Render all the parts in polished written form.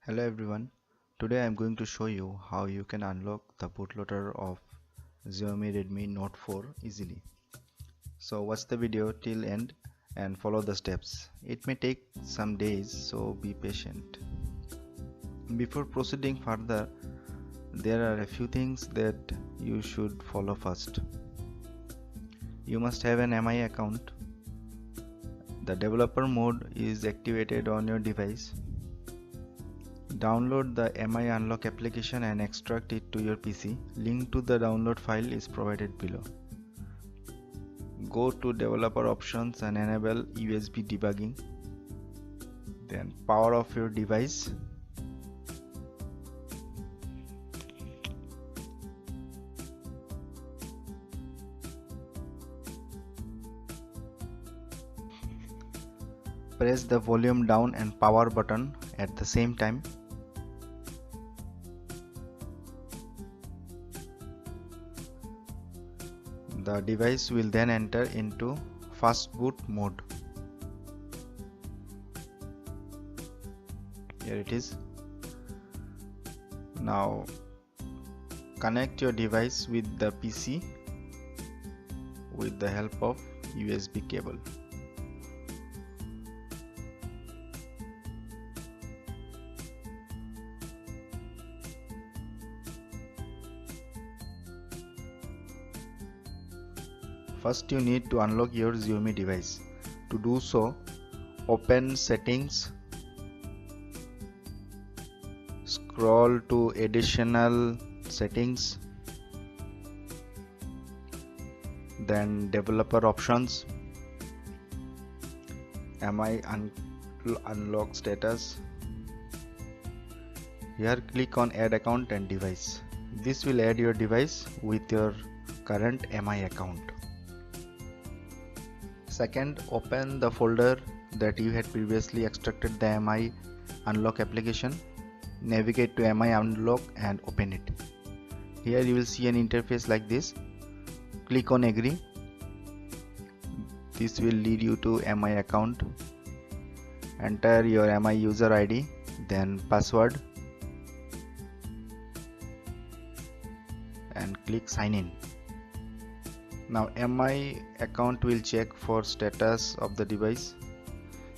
Hello everyone, today I am going to show you how you can unlock the bootloader of Xiaomi Redmi Note 4 easily. So watch the video till end and follow the steps. It may take some days, so be patient. Before proceeding further, there are a few things that you should follow first. You must have an MI account. The developer mode is activated on your device. Download the MI Unlock application and extract it to your PC. Link to the download file is provided below. Go to developer options and enable USB debugging. Then power off your device. Press the volume down and power button at the same time. The device will then enter into fast boot mode. Here it is. Now connect your device with the PC with the help of USB cable. First you need to unlock your Xiaomi device. To do so, open Settings, scroll to Additional Settings, then Developer Options, MI Unlock Status. Here click on Add Account and Device. This will add your device with your current MI account. Second, open the folder that you had previously extracted the MI Unlock application. Navigate to MI Unlock and open it. Here you will see an interface like this. Click on Agree. This will lead you to MI account. Enter your MI user ID, then password, and click Sign In. Now MI account will check for status of the device.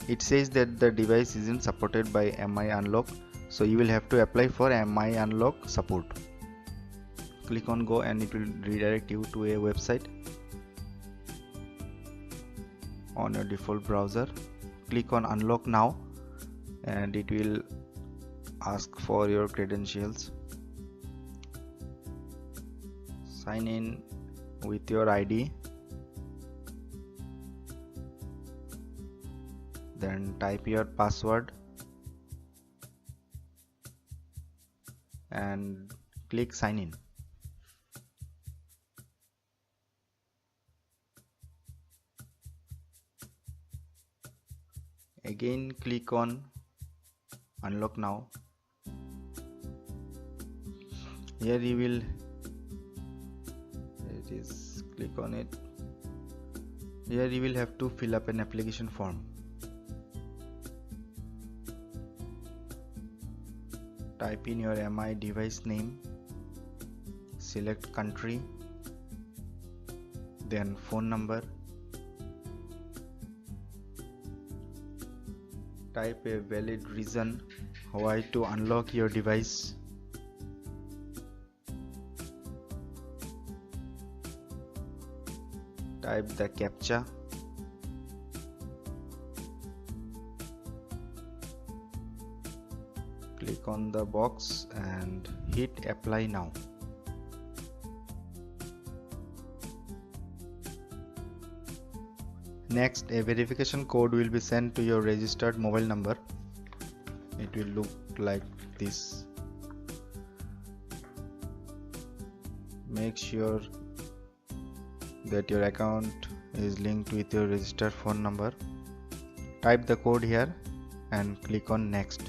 It says that the device isn't supported by MI Unlock, so you will have to apply for MI Unlock support. Click on Go and it will redirect you to a website on your default browser. Click on Unlock Now and it will ask for your credentials. Sign in with your ID, then type your password and click Sign In. Again click on Unlock Now. Here you will click on it. Here you will have to fill up an application form. Type in your MI device name, select country, then phone number. Type a valid reason why to unlock your device. Type the CAPTCHA. Click on the box and hit Apply Now. Next, a verification code will be sent to your registered mobile number. It will look like this. Make sure that your account is linked with your registered phone number. Type the code here and click on Next.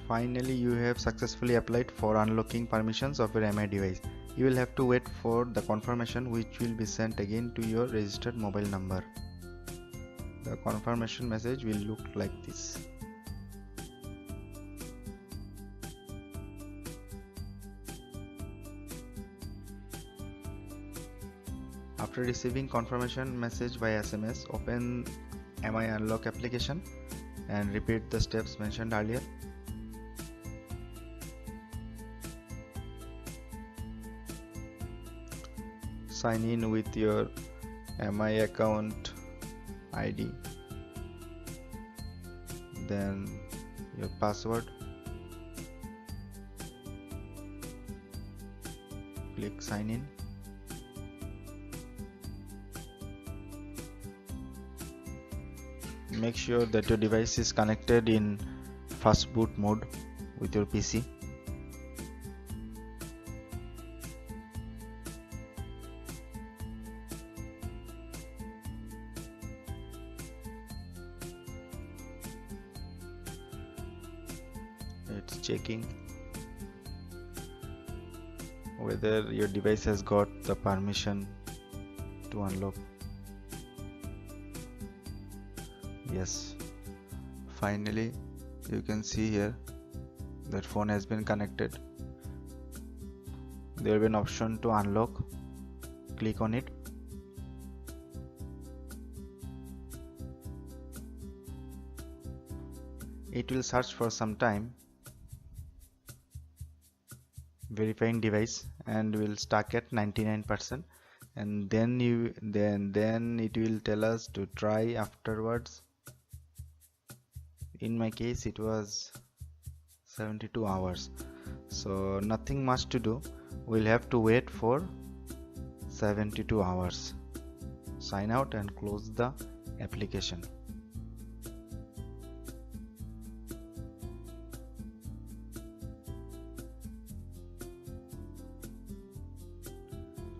Finally, you have successfully applied for unlocking permissions of your MI device. You will have to wait for the confirmation, which will be sent again to your registered mobile number. the confirmation message will look like this. After receiving confirmation message by SMS, open Mi Unlock application and repeat the steps mentioned earlier. Sign in with your Mi account ID, then your password. Click sign in. Make sure that your device is connected in fast boot mode with your PC. It's checking whether your device has got the permission to unlock. Yes, finally you can see here that phone has been connected. There will be an option to unlock. Click on it. It will search for some time, verifying device, and will stuck at 99%, and then it will tell us to try afterwards. In my case it was 72 hours, so nothing much to do. We'll have to wait for 72 hours. Sign out and close the application.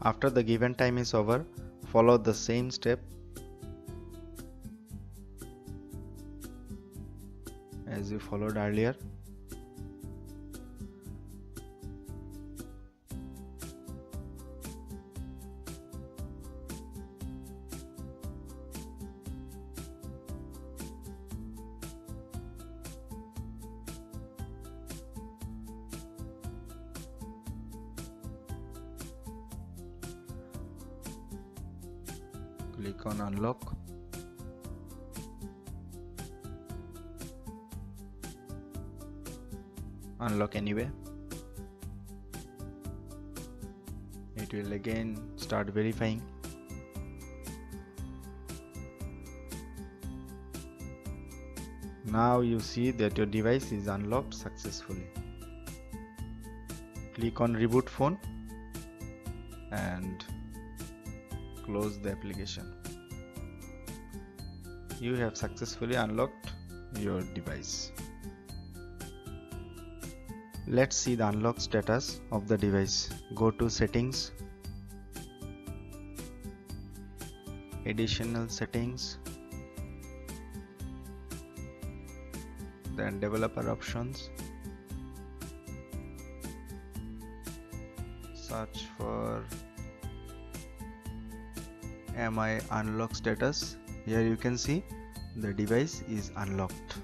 After the given time is over, follow the same step as you followed earlier. Click on unlock. Unlock anyway. It will again start verifying. Now you see that your device is unlocked successfully. Click on reboot phone and close the application. You have successfully unlocked your device. Let's see the unlock status of the device. Go to settings, additional settings, then developer options, search for Mi unlock status. Here you can see the device is unlocked.